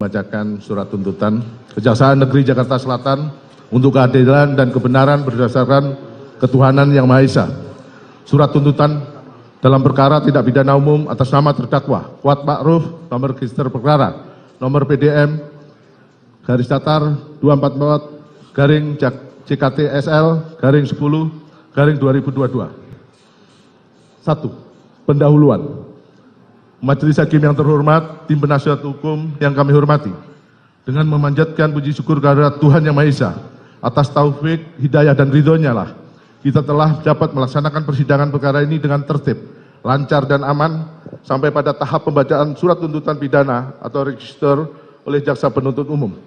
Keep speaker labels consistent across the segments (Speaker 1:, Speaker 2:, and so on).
Speaker 1: Membacakan surat tuntutan Kejaksaan Negeri Jakarta Selatan untuk keadilan dan kebenaran berdasarkan ketuhanan yang Maha Esa. Surat tuntutan dalam perkara tindak pidana umum atas nama terdakwa Kuat Ma'ruf, nomor register perkara, nomor PDM garis datar 244 garing JKT SL garing 10 garing 2022. 1. Pendahuluan. Majelis Hakim yang terhormat, tim penasihat hukum yang kami hormati, dengan memanjatkan puji syukur kehadirat Tuhan Yang Maha Esa atas taufik, hidayah dan ridhonya lah kita telah dapat melaksanakan persidangan perkara ini dengan tertib, lancar dan aman sampai pada tahap pembacaan surat tuntutan pidana atau register oleh jaksa penuntut umum.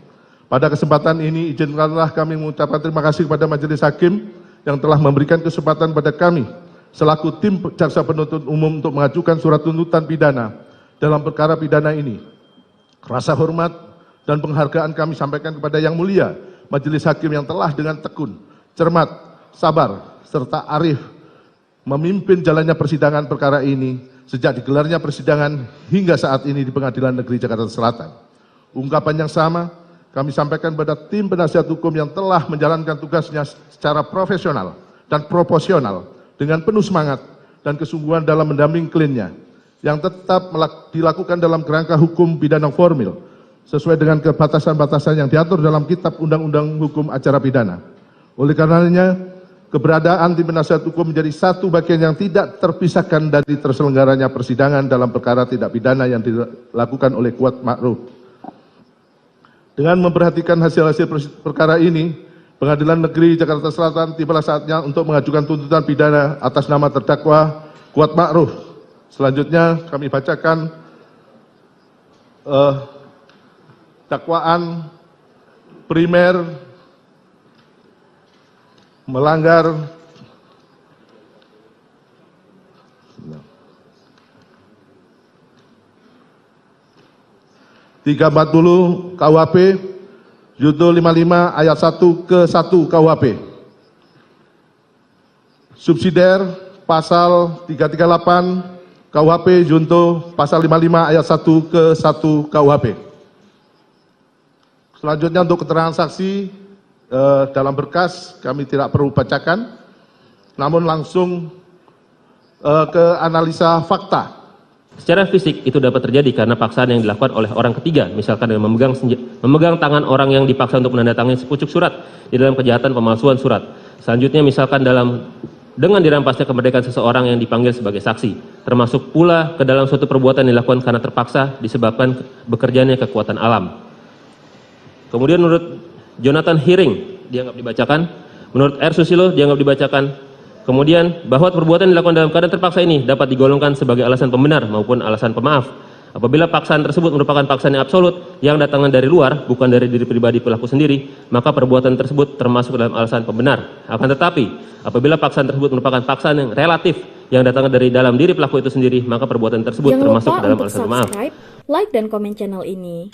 Speaker 1: Pada kesempatan ini izinkanlah kami mengucapkan terima kasih kepada Majelis Hakim yang telah memberikan kesempatan pada kami selaku tim jaksa penuntut umum untuk mengajukan surat tuntutan pidana dalam perkara pidana ini. Rasa hormat dan penghargaan kami sampaikan kepada Yang Mulia Majelis Hakim yang telah dengan tekun, cermat, sabar, serta arif memimpin jalannya persidangan perkara ini sejak digelarnya persidangan hingga saat ini di Pengadilan Negeri Jakarta Selatan. Ungkapan yang sama kami sampaikan pada tim penasihat hukum yang telah menjalankan tugasnya secara profesional dan proporsional dengan penuh semangat dan kesungguhan dalam mendampingi kliennya yang tetap dilakukan dalam kerangka hukum pidana formil sesuai dengan kebatasan-batasan yang diatur dalam Kitab Undang-Undang Hukum Acara Pidana. Oleh karenanya, keberadaan tim penasihat hukum menjadi satu bagian yang tidak terpisahkan dari terselenggaranya persidangan dalam perkara tindak pidana yang dilakukan oleh Kuat Ma'ruf. Dengan memperhatikan hasil-hasil perkara ini, Pengadilan Negeri Jakarta Selatan tibalah saatnya untuk mengajukan tuntutan pidana atas nama terdakwa Kuat Ma'ruf. Selanjutnya kami bacakan dakwaan primer melanggar (340) KUHP Judul 55 ayat 1 ke 1 KUHP. Subsidiar pasal 338 KUHP junto pasal 55 ayat 1 ke 1 KUHP. Selanjutnya untuk keterangan saksi dalam berkas kami tidak perlu bacakan, namun langsung ke analisa fakta.
Speaker 2: Secara fisik itu dapat terjadi karena paksaan yang dilakukan oleh orang ketiga, misalkan dengan memegang tangan orang yang dipaksa untuk menandatangani sepucuk surat di dalam kejahatan pemalsuan surat. Selanjutnya misalkan dengan dirampasnya kemerdekaan seseorang yang dipanggil sebagai saksi, termasuk pula ke dalam suatu perbuatan yang dilakukan karena terpaksa disebabkan bekerjanya kekuatan alam. Kemudian menurut Jonathan Hiring dianggap dibacakan, menurut R. Susilo dianggap dibacakan. Kemudian bahwa perbuatan dilakukan dalam keadaan terpaksa ini dapat digolongkan sebagai alasan pembenar maupun alasan pemaaf. Apabila paksaan tersebut merupakan paksaan yang absolut yang datangnya dari luar, bukan dari diri pribadi pelaku sendiri, maka perbuatan tersebut termasuk dalam alasan pembenar. Akan tetapi, apabila paksaan tersebut merupakan paksaan yang relatif yang datangnya dari dalam diri pelaku itu sendiri, maka perbuatan tersebut termasuk dalam alasan pemaaf.
Speaker 3: Jangan lupa untuk subscribe, like, dan komen channel ini.